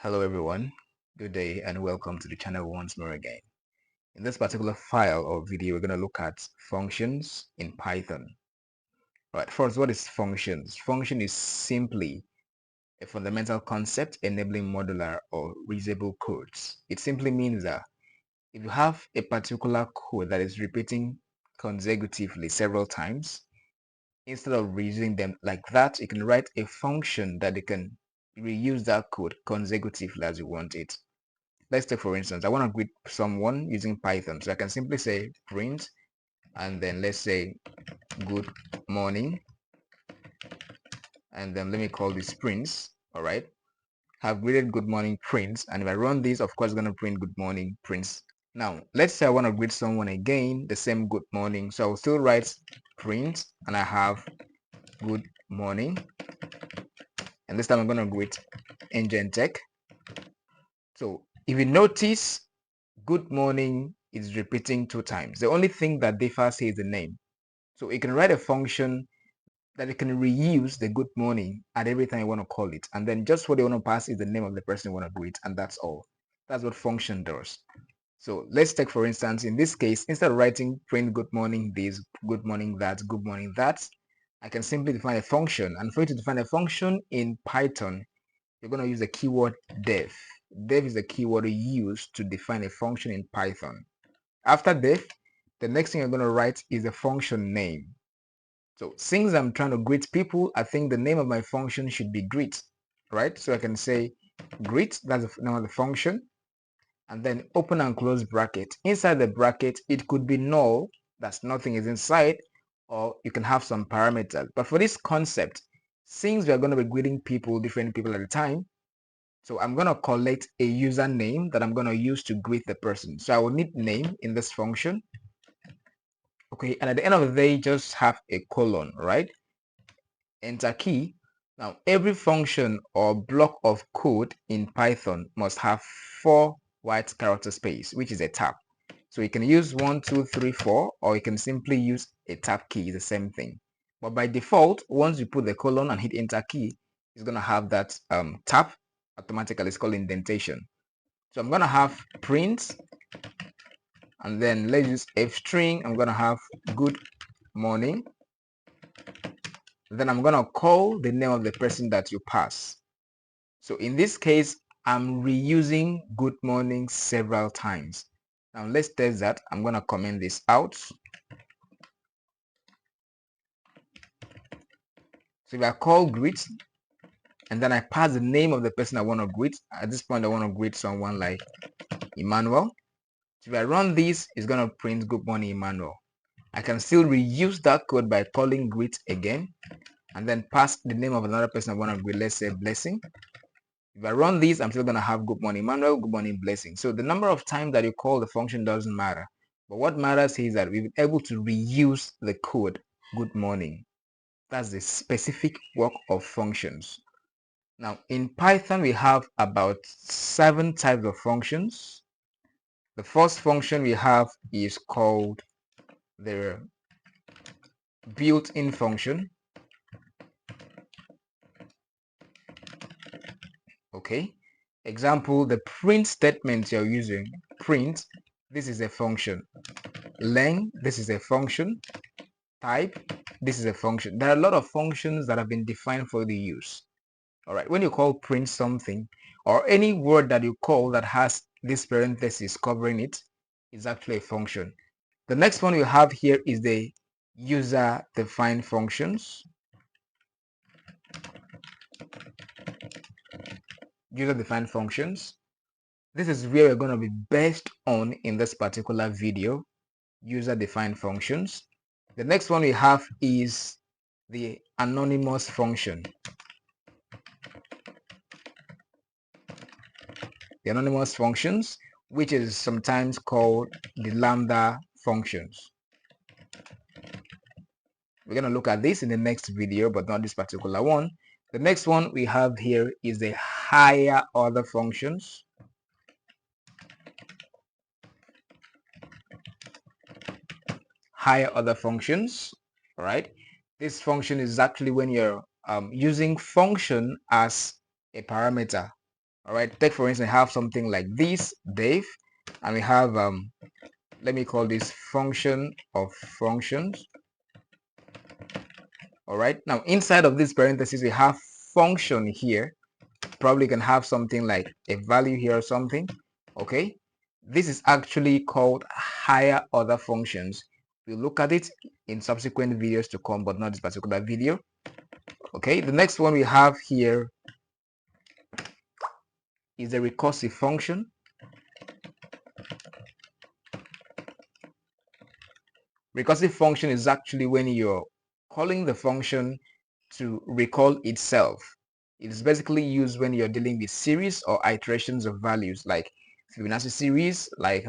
Hello everyone, good day and welcome to the channel once more again. In this particular file or video, we're going to look at functions in Python. Right, first, what is functions? Function is simply a fundamental concept enabling modular or reusable codes. It simply means that if you have a particular code that is repeating consecutively several times, instead of reusing them like that, you can write a function that you can reuse that code consecutively as you want it. Let's take, for instance, I want to greet someone using Python. So I can simply say print and then let's say good morning. And then let me call this prince. All right. Have greeted good morning prince. And if I run this, of course, it's going to print good morning prince. Now, let's say I want to greet someone again, the same good morning. So I'll still write print and I have good morning. And this time I'm going to greet Engine Tech. So if you notice, good morning is repeating 2 times. The only thing that differs here is the name. So you can write a function that you can reuse the good morning at every time you want to call it. And then just what you want to pass is the name of the person you want to greet. And that's all. That's what function does. So let's take, for instance, in this case, instead of writing print good morning this, good morning that, I can simply define a function. And for you to define a function in Python, you're going to use the keyword def. Def is the keyword used to define a function in Python. After def, the next thing you're going to write is a function name. So since I'm trying to greet people, I think the name of my function should be greet, right? So I can say greet, that's the name of the function, and then open and close bracket. Inside the bracket, it could be null, that's nothing is inside, or you can have some parameters. But for this concept, since we are going to be greeting people, different people at a time, so I'm going to collect a username that I'm going to use to greet the person. So I will need name in this function. Okay, and at the end of the day, just have a colon, right? Enter key. Now, every function or block of code in Python must have 4 white character space, which is a tab. So you can use 1, 2, 3, 4, or you can simply use a tab key, the same thing. But by default, once you put the colon and hit enter key, it's going to have that tab automatically. It's called indentation. So I'm going to have print, and then let's use f string. I'm going to have good morning. Then I'm going to call the name of the person that you pass. So in this case, I'm reusing good morning several times. Now let's test that. I'm going to comment this out. So if I call greet and then I pass the name of the person I want to greet, at this point I want to greet someone like Emmanuel. So if I run this, it's going to print good morning Emmanuel. I can still reuse that code by calling greet again and then pass the name of another person I want to greet, let's say blessing. If I run this, I'm still going to have good morning Emmanuel, good morning blessing. So the number of times that you call the function doesn't matter. But what matters is that we've been able to reuse the code good morning. That's the specific work of functions. Now in Python, we have about 7 types of functions. The first function we have is called the built-in function. Okay. Example, the print statement you're using, print, this is a function. Len, this is a function. Type, this is a function. There are a lot of functions that have been defined for the use. All right, when you call print something or any word that you call that has this parenthesis covering it is actually a function. The next one you have here is the user defined functions. User defined functions. This is where we're going to be based on in this particular video. User defined functions. The next one we have is the anonymous function. The anonymous functions, which is sometimes called the lambda functions. We're going to look at this in the next video, but not this particular one. The next one we have here is the higher order functions. Higher order functions, all right? This function is actually when you're using function as a parameter, All right, take for instance, have something like this, Dave, and we have let me call this function of functions. All right, now inside of this parenthesis we have function here. Probably can have something like a value here or something. Okay, this is actually called higher order functions. We'll look at it in subsequent videos to come, but not this particular video. Okay, the next one we have here is a recursive function. Recursive function is actually when you're calling the function to recall itself. It's basically used when you're dealing with series or iterations of values, like Fibonacci series, like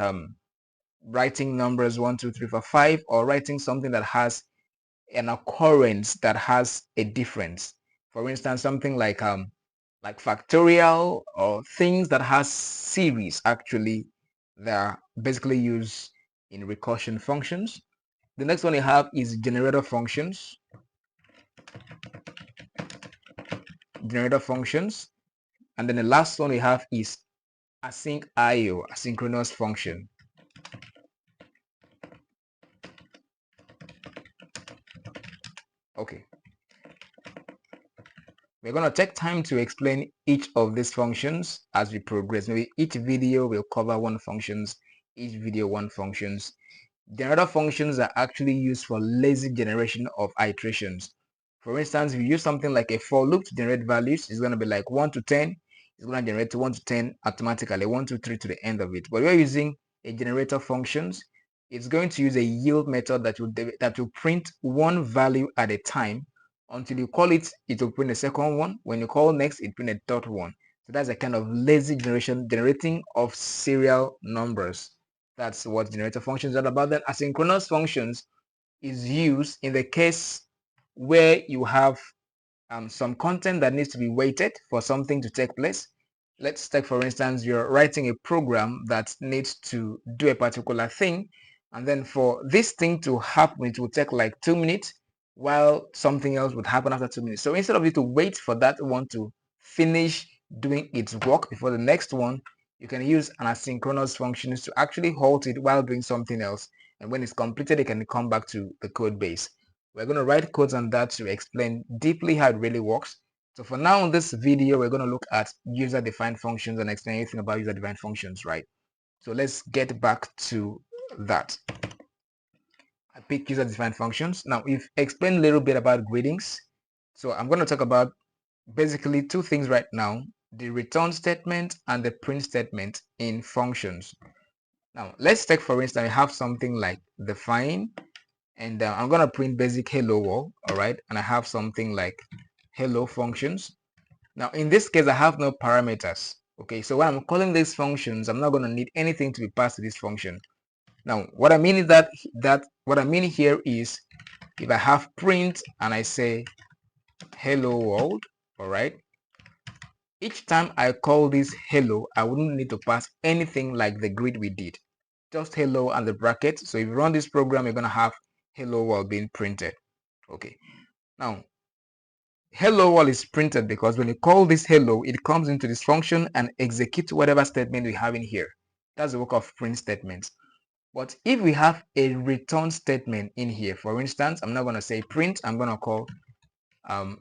writing numbers 1 2 3 4 5, or writing something that has an occurrence that has a difference. For instance, something like factorial, or things that has series actually, that are basically used in recursion functions. The next one you have is generator functions. Generator functions. And then the last one we have is async IO, asynchronous function. Okay. We're going to take time to explain each of these functions as we progress. Maybe each video will cover one functions, each video one functions. Generator functions are actually used for lazy generation of iterations. For instance, if you use something like a for loop to generate values, it's going to be like 1 to 10. It's going to generate 1 to 10 automatically, 1 to 3 to the end of it. But we're using a generator functions. It's going to use a yield method that will print one value at a time. Until you call it, it will print a second one. When you call next, it print a third one. So that's a kind of lazy generating of serial numbers. That's what generator functions are about. Then asynchronous functions is used in the case where you have some content that needs to be waited for something to take place. Let's take, for instance, you're writing a program that needs to do a particular thing, and then for this thing to happen, it will take like 2 minutes, while something else would happen after 2 minutes. So instead of you to wait for that one to finish doing its work before the next one, you can use an asynchronous functions to actually halt it while doing something else. And when it's completed, it can come back to the code base. We're going to write codes on that to explain deeply how it really works. So for now in this video, we're going to look at user-defined functions and explain anything about user-defined functions, right? So let's get back to that. I pick user-defined functions. Now we've explained a little bit about greetings. So I'm going to talk about basically two things right now: the return statement and the print statement in functions. Now let's take, for instance, we have something like define, and I'm gonna print basic hello world. All right, and I have something like hello functions. Now in this case I have no parameters. Okay, so when I'm calling these functions, I'm not going to need anything to be passed to this function. Now what I mean is that what I mean here is, if I have print and I say hello world, all right, each time I call this hello, I wouldn't need to pass anything like the grid we did, just hello and the bracket. So if you run this program, you're going to have hello world being printed. Okay, now hello world is printed because when you call this hello, it comes into this function and executes whatever statement we have in here. That's the work of print statements. But if we have a return statement in here, for instance, I'm not going to say print, I'm going to call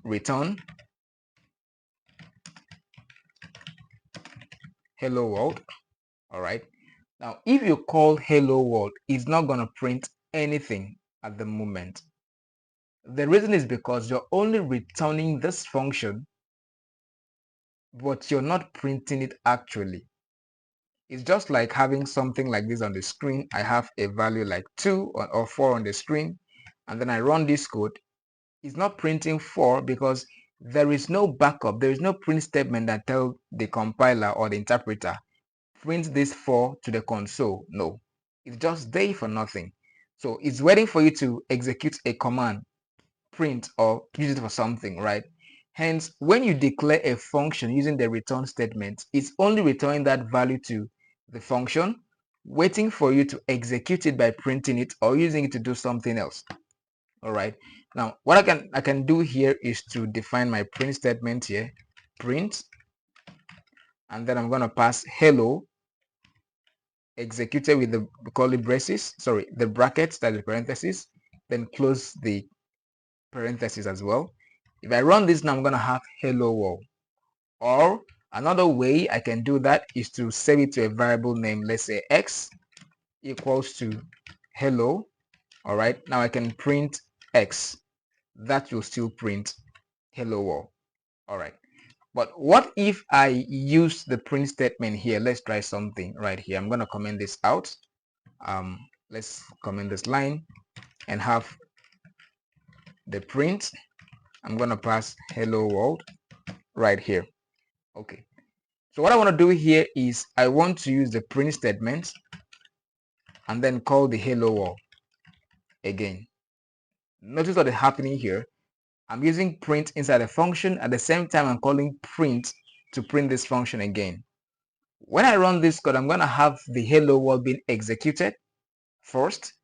return hello world. All right, now if you call hello world, it's not going to print anything at the moment. The reason is because you're only returning this function, but you're not printing it actually. It's just like having something like this on the screen. I have a value like 2 or 4 on the screen, and then I run this code. It's not printing 4 because there is no backup. There is no print statement that tells the compiler or the interpreter, print this 4 to the console. No, it's just there for nothing. So it's waiting for you to execute a command, print, or use it for something, right? Hence, when you declare a function using the return statement, it's only returning that value to the function, waiting for you to execute it by printing it or using it to do something else. All right, now what I can do here is to define my print statement here. Print, and then I'm going to pass hello executed with the curly braces, sorry, the brackets, that is parentheses, then close the parentheses as well. If I run this now, I'm going to have hello world. Or another way I can do that is to save it to a variable name. Let's say x equals to hello. All right, now I can print x. That will still print hello world. All right, but what if I use the print statement here? Let's try something right here. I'm going to comment this out. Let's comment this line and have the print. I'm going to pass hello world right here. Okay, so what I want to do here is I want to use the print statement and then call the hello world again. Notice what is happening here. I'm using print inside a function. At the same time, I'm calling print to print this function again. When I run this code, I'm going to have the hello world being executed first,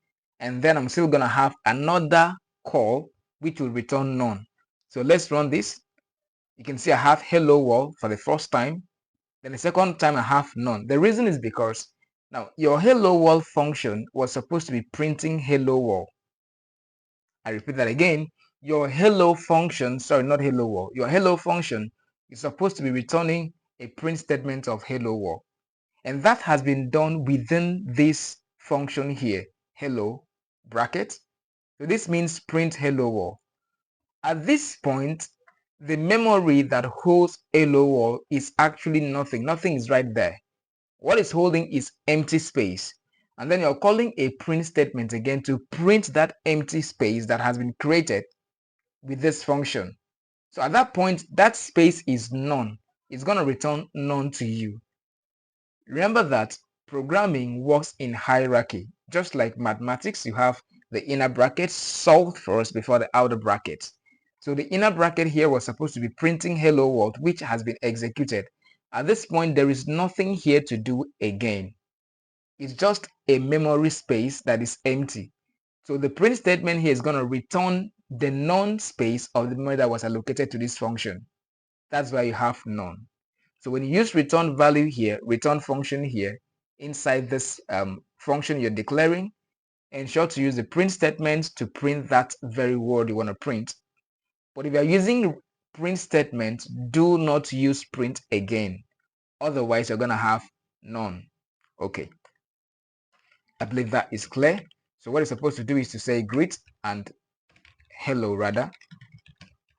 and then I'm still going to have another call which will return none. So let's run this. You can see I have hello world for the first time. Then the second time I have none. The reason is because now your hello world function was supposed to be printing hello world. I repeat that again. Your hello function, sorry, not hello world. Your hello function is supposed to be returning a print statement of hello world. And that has been done within this function here, hello bracket. So this means print hello world. At this point, the memory that holds hello world is actually nothing. Nothing is right there. What is holding is empty space. And then you're calling a print statement again to print that empty space that has been created with this function. So at that point, that space is none. It's going to return none to you. Remember that programming works in hierarchy. Just like mathematics, you have the inner bracket solved first before the outer bracket. So the inner bracket here was supposed to be printing hello world, which has been executed. At this point, there is nothing here to do again. It's just a memory space that is empty. So the print statement here is going to return the none space of the memory that was allocated to this function. That's why you have none. So when you use return value here, return function here, inside this function you're declaring, ensure to use the print statement to print that very word you want to print. But if you're using print statement, do not use print again. Otherwise, you're going to have none. Okay. I believe that is clear. So what it's supposed to do is to say greet and hello rather,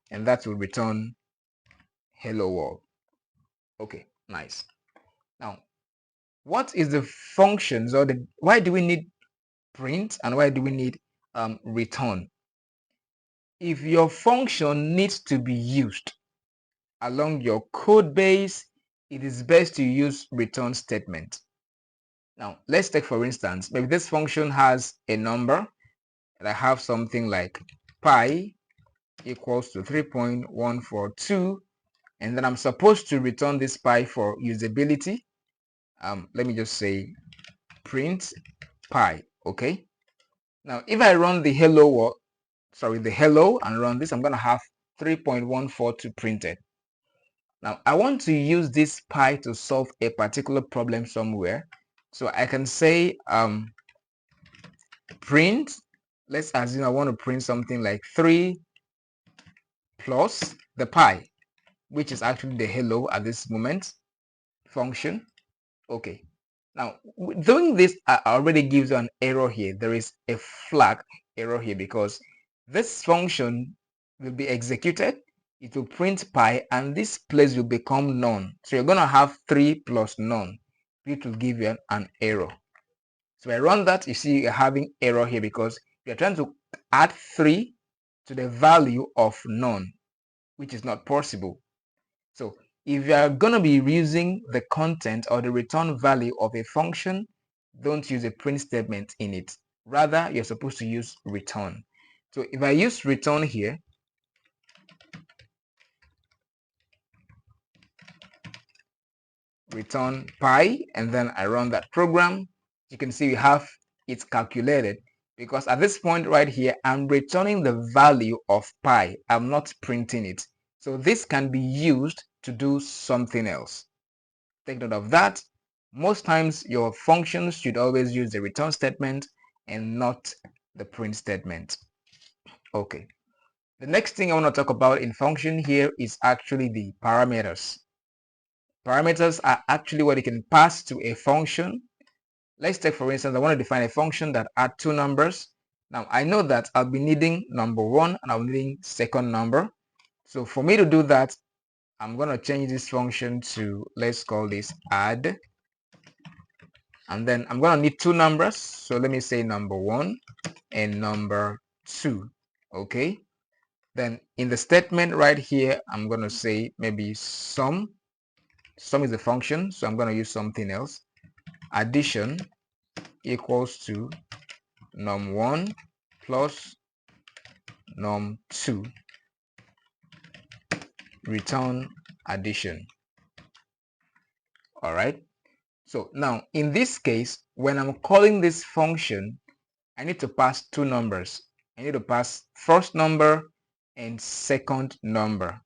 and that will return hello world. Okay, nice. Now, what is the functions or why do we need print and why do we need return? If your function needs to be used along your code base, it is best to use return statement. Now, let's take for instance, maybe this function has a number and I have something like pi equals to 3.142, and then I'm supposed to return this pi for usability. Let me just say print pi. Okay, now if I run the hello and run this, I'm going to have 3.142 printed. Now I want to use this pi to solve a particular problem somewhere, so I can say print, let's assume I want to print something like 3 plus the pi, which is actually the hello at this moment function. Okay, now doing this already gives you an error here. There is a flag error here because this function will be executed, it will print pi, and this place will become none. So you're going to have 3 plus none, which will give you an error. So I run that, you see you're having error here because you're trying to add 3 to the value of none, which is not possible. So if you are going to be using the content or the return value of a function, don't use a print statement in it. Rather, you're supposed to use return. So if I use return here, return pi, and then I run that program, you can see we have it calculated, because at this point right here, I'm returning the value of pi. I'm not printing it. So this can be used to do something else. Take note of that. Most times your functions should always use the return statement and not the print statement. Okay. The next thing I want to talk about in function here is actually the parameters. Parameters are actually what you can pass to a function. Let's take, for instance, I want to define a function that add two numbers. Now I know that I'll be needing number one and I'll be needing second number. So for me to do that, I'm going to change this function to, let's call this add. And then I'm going to need two numbers. So let me say number one and number two. Okay. Then in the statement right here, I'm going to say maybe sum. Sum is a function, so I'm going to use something else. Addition equals to num1 plus num2. Return addition. All right. So now in this case, when I'm calling this function, I need to pass two numbers. I need to pass first number and second number.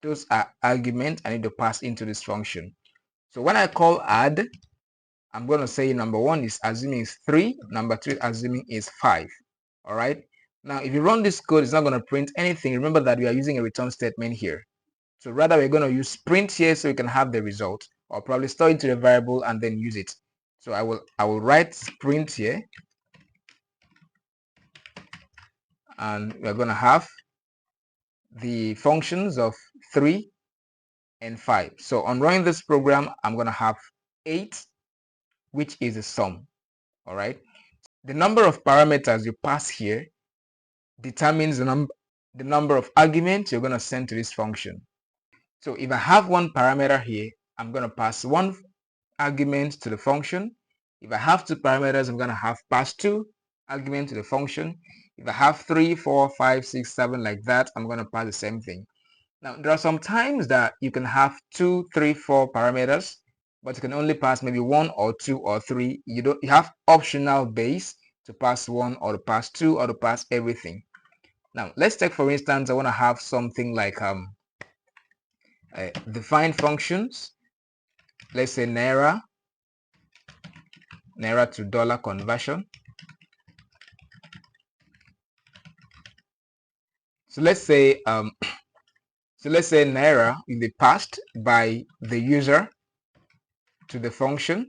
Those are arguments I need to pass into this function. So when I call add, I'm going to say number one is assuming is 3, number 2 assuming is 5. All right. Now, if you run this code, it's not going to print anything. Remember that we are using a return statement here. So rather, we're going to use print here so you can have the result, or probably store it to a variable and then use it. So I will write print here, and we're going to have the functions of 3 and 5. So on running this program, I'm going to have 8, which is a sum. All right. The number of parameters you pass here determines the number of arguments you're going to send to this function. So if I have one parameter here, I'm going to pass one argument to the function. If I have two parameters, I'm going to have pass two arguments to the function. If I have 3, 4, 5, 6, 7 like that, I'm going to pass the same thing. Now, there are some times that you can have 2, 3, 4 parameters, but you can only pass maybe 1 or 2 or 3. You have optional base to pass 1 or to pass 2 or to pass everything. Now, let's take, for instance, I want to have something like define functions. Let's say Naira to dollar conversion. So let's say Naira will be passed by the user to the function,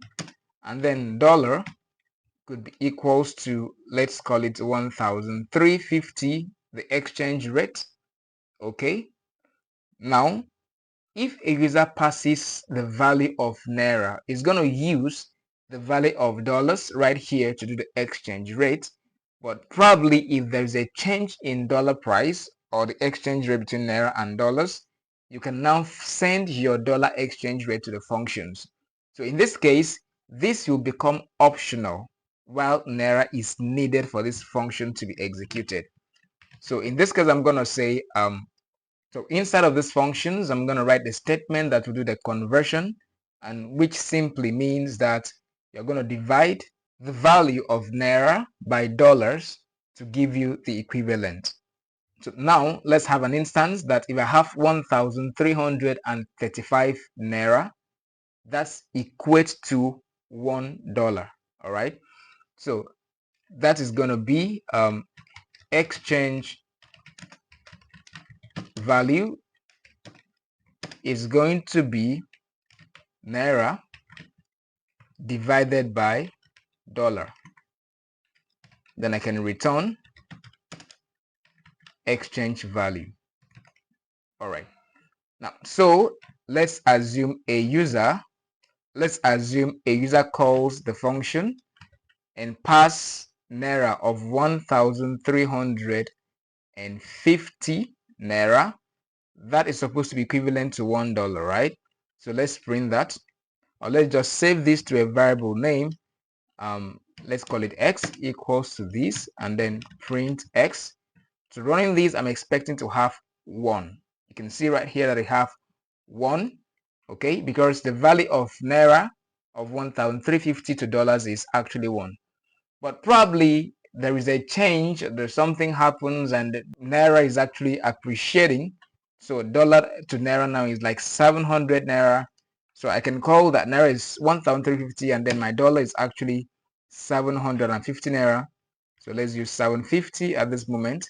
and then dollar could be equals to, let's call it 1,350, the exchange rate. Okay. Now, if a user passes the value of Naira, it's going to use the value of dollars right here to do the exchange rate. But probably if there's a change in dollar price or the exchange rate between Naira and dollars, you can now send your dollar exchange rate to the functions. So in this case, this will become optional while Naira is needed for this function to be executed. So in this case, I'm going to say so inside of these functions, I'm going to write the statement that will do the conversion, and which simply means that you're going to divide the value of Naira by dollars to give you the equivalent. So now let's have an instance that if I have 1,335 Naira, that's equates to $1. All right. So that is going to be exchange value is going to be Naira divided by dollar. Then I can return exchange value. All right. Now, so let's assume a user calls the function and pass Naira of 1,350 Naira. That is supposed to be equivalent to $1, right? So let's print that, or let's just save this to a variable name. Let's call it x equals to this, and then print x. So running this, I'm expecting to have 1. You can see right here that I have 1, okay, because the value of Naira of 1,350 to dollars is actually 1. But probably there is a change, there's something happens, and Naira is actually appreciating. So dollar to Naira now is like 700 Naira. So I can call that naira is 1,350 and then my dollar is actually 750 naira. So let's use 750 at this moment.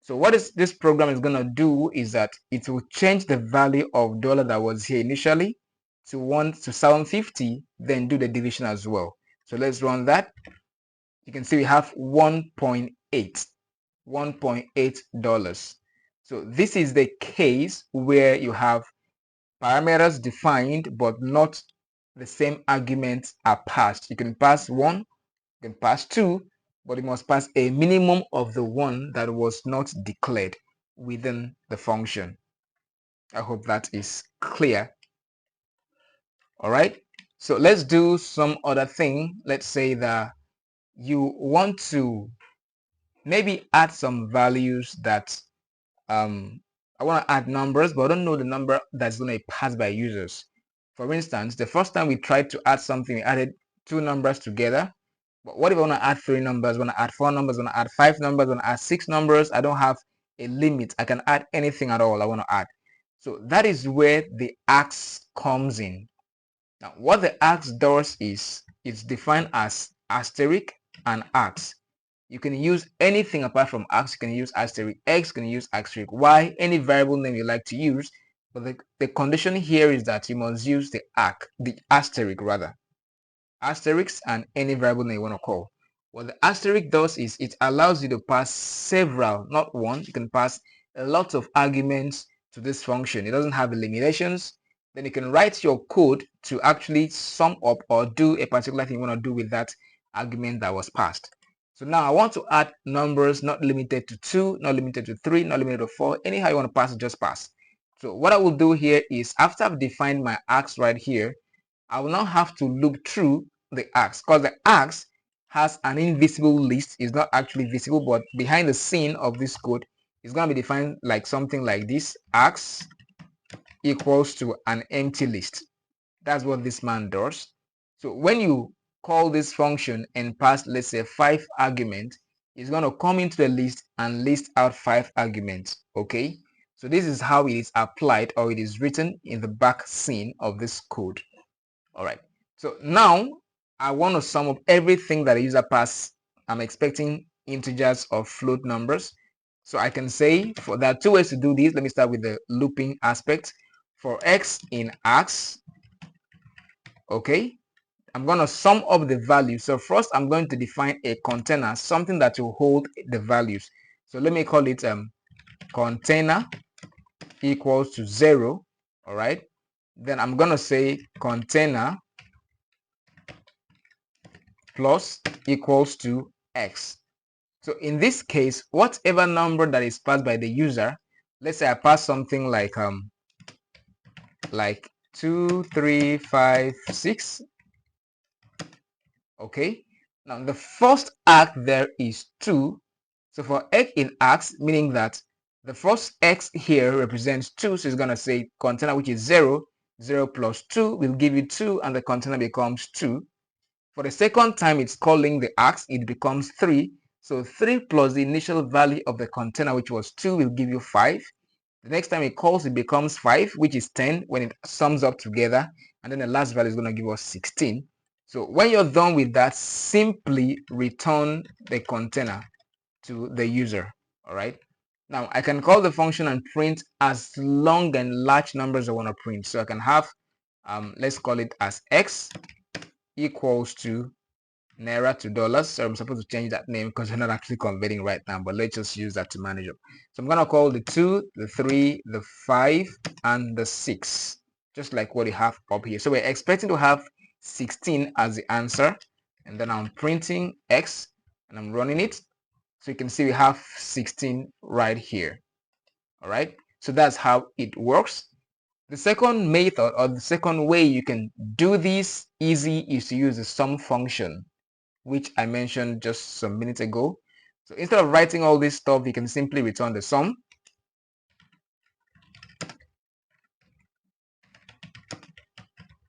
So what is this program is going to do is that it will change the value of dollar that was here initially to 750, then do the division as well. So let's run that. You can see we have 1.8 dollars. So this is the case where you have parameters defined but not the same arguments are passed. You can pass 1, you can pass 2, but you must pass a minimum of the one that was not declared within the function. I hope that is clear. All right, so let's do some other thing. Let's say that you want to maybe add some values that I want to add numbers, but I don't know the number that's going to be passed by users. For instance, the first time we tried to add something, we added 2 numbers together. But what if I want to add 3 numbers, I want to add 4 numbers, I want to add 5 numbers, I want to add 6 numbers? I don't have a limit. I can add anything at all I want to add. So that is where the ax comes in. Now, what the ax does is it's defined as asterisk and ax. You can use anything apart from ax. You can use asterisk x, you can use asterisk y, any variable name you like to use. But the condition here is that you must use the asterisk rather. Asterisk and any variable name you want to call. What the asterisk does is it allows you to pass several, not one. You can pass a lot of arguments to this function. It doesn't have limitations. Then you can write your code to actually sum up or do a particular thing you want to do with that argument that was passed. So now I want to add numbers not limited to 2, not limited to 3, not limited to 4. Anyhow you want to pass it, just pass. So what I will do here is after I've defined my ax right here, I will now have to loop through the ax because the ax has an invisible list. It's not actually visible, but behind the scene of this code is going to be defined like something like this: ax equals to an empty list. That's what this man does. So when you call this function and pass, let's say, 5 arguments, it's going to come into the list and list out 5 arguments. Okay, so this is how it is applied, or it is written in the back scene of this code. All right, so now I want to sum up everything that the user pass. I'm expecting integers or float numbers. So I can say, there are 2 ways to do this. Let me start with the looping aspect. For x in ax, okay, I'm going to sum up the values. So first I'm going to define a container, something that will hold the values. So let me call it container equals to 0. All right, then I'm going to say container plus equals to x. So in this case, whatever number that is passed by the user, let's say I pass something like 2, 3, 5, 6. Okay, now the first arg there is 2. So for x in ax, meaning that the first x here represents 2, so it's going to say container, which is 0. 0 plus 2 will give you 2, and the container becomes 2. For the second time it's calling the ax, it becomes 3. So 3 plus the initial value of the container, which was 2, will give you 5. The next time it calls, it becomes 5, which is 10 when it sums up together. And then the last value is going to give us 16. So when you're done with that, simply return the container to the user. All right. Now I can call the function and print as long and large numbers I want to print. So I can have, let's call it as x equals to naira to dollars. So I'm supposed to change that name because we're not actually converting right now, but let's just use that to manage it. So I'm going to call the 2, the 3, the 5, and the 6, just like what you have up here. So we're expecting to have 16 as the answer, and then I'm printing x and I'm running it. So you can see we have 16 right here. All right, so that's how it works. The second method, or the second way you can do this easy, is to use the sum function, which I mentioned just some minutes ago. So instead of writing all this stuff, you can simply return the sum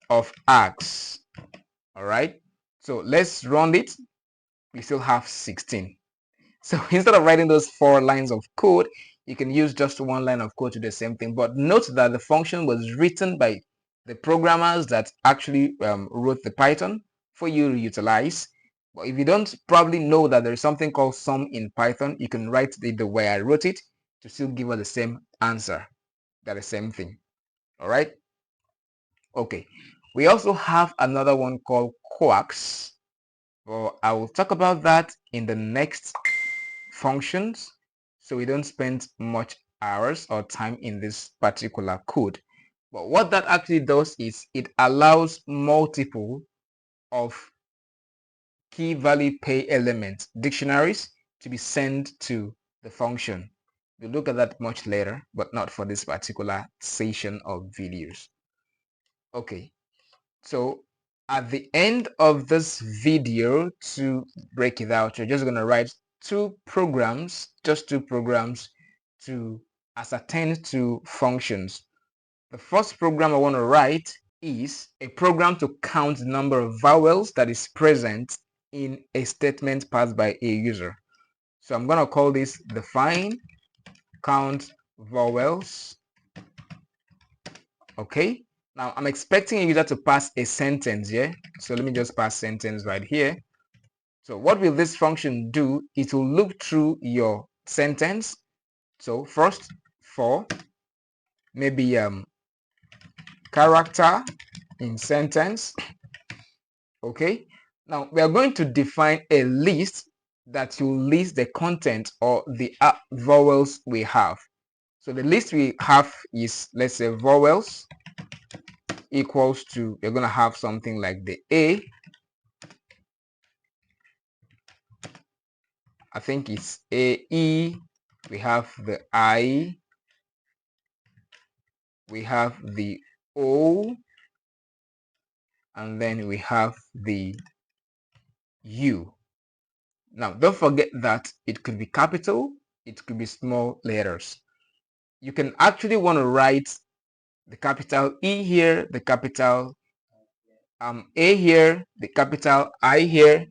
of ax. All right, so let's run it. We still have 16. So instead of writing those 4 lines of code, you can use just 1 line of code to do the same thing. But note that the function was written by the programmers that actually wrote the Python for you to utilize. But if you don't probably know that there is something called sum in Python, you can write it the way I wrote it to still give us the same answer. That is the same thing. All right. Okay. We also have another one called coax. Well, I will talk about that in the next functions, so we don't spend much hours or time in this particular code. But what that actually does is it allows multiple of key value pair elements dictionaries to be sent to the function. We'll look at that much later, but not for this particular session of videos. Okay, so at the end of this video, to break it out, you're just going to write just two programs to ascertain two functions. The first program I want to write is a program to count the number of vowels that is present in a statement passed by a user. So I'm going to call this define count vowels. Okay, now I'm expecting a user to pass a sentence here. So let me just pass sentence right here. So what will this function do? It will look through your sentence. So first for maybe character in sentence. Okay, now we are going to define a list that will list the content or the vowels we have. So the list we have is, let's say, vowels equals to, you're going to have something like the A. I think it's A, E. We have the I. We have the O. And then we have the U. Now, don't forget that it could be capital, it could be small letters. You can actually want to write the capital E here, the capital A here, the capital I here,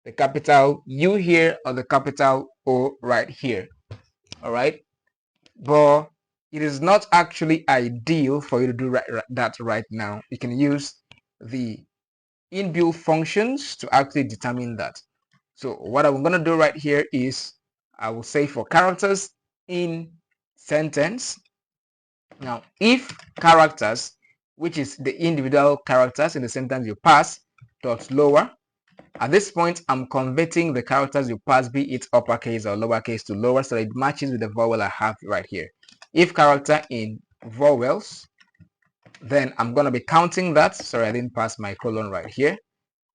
the capital U here, or the capital O right here. All right, but it is not actually ideal for you to do that right now. You can use the inbuilt functions to actually determine that. So what I'm going to do right here is I will say for characters in sentence. Now, if characters, which is the individual characters in the sentence you pass, dot lower, at this point, I'm converting the characters you pass, be it uppercase or lowercase, to lower so that it matches with the vowel I have right here. If character in vowels, then I'm going to be counting that. Sorry, I didn't pass my colon right here.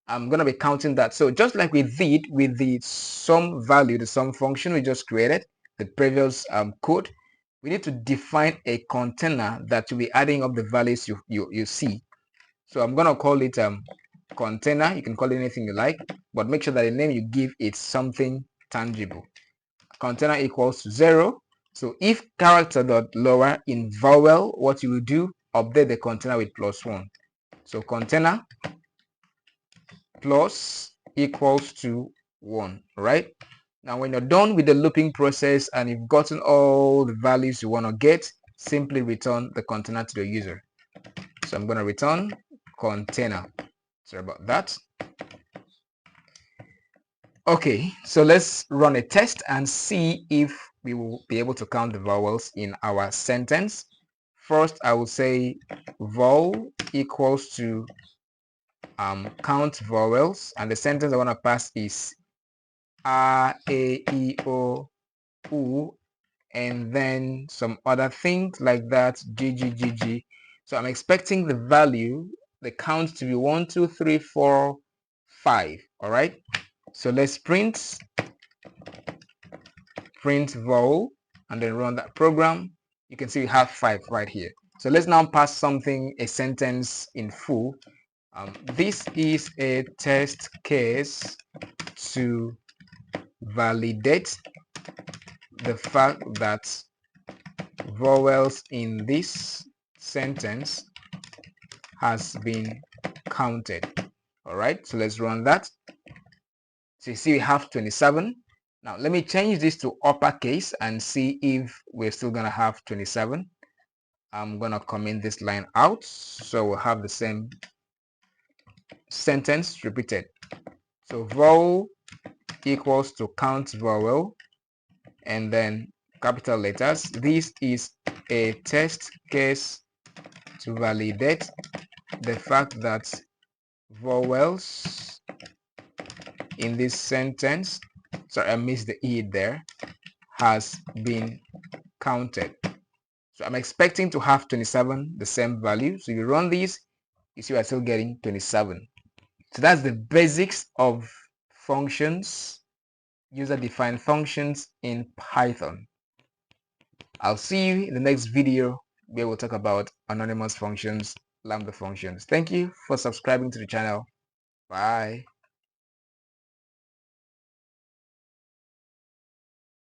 I'm going to be counting that. So just like we did with the sum value, the sum function we just created, the previous code, we need to define a container that will be adding up the values you see. So I'm going to call it container. You can call it anything you like, but make sure that the name you give it something tangible. Container equals to 0. So if character dot lower in vowel, what you will do, update the container with +1. So container plus equals to 1, right? Now when you're done with the looping process and you've gotten all the values you want to get, simply return the container to the user. So I'm going to return container. Sorry about that. Okay, so let's run a test and see if we will be able to count the vowels in our sentence. First, I will say vowel equals to count vowels, and the sentence I want to pass is A, E, O, U, and then some other things like that, G, G, G, G. So I'm expecting the value, the count to be 1, 2, 3, 4, 5. All right. So let's print vowel and then run that program. You can see we have 5 right here. So let's now pass something, a sentence in full. This is a test case to validate the fact that vowels in this sentence has been counted. All right, so let's run that. So you see we have 27. Now let me change this to uppercase and see if we're still gonna have 27. I'm gonna comment this line out, so we'll have the same sentence repeated. So vowel equals to count vowel, and then capital letters. This is a test case to validate the fact that vowels in this sentence, sorry, I missed the E there, has been counted. So I'm expecting to have 27, the same value. So you run these, you see we're still getting 27. So that's the basics of functions, user-defined functions in Python. I'll see you in the next video where we'll talk about anonymous functions, lambda functions. Thank you for subscribing to the channel. Bye.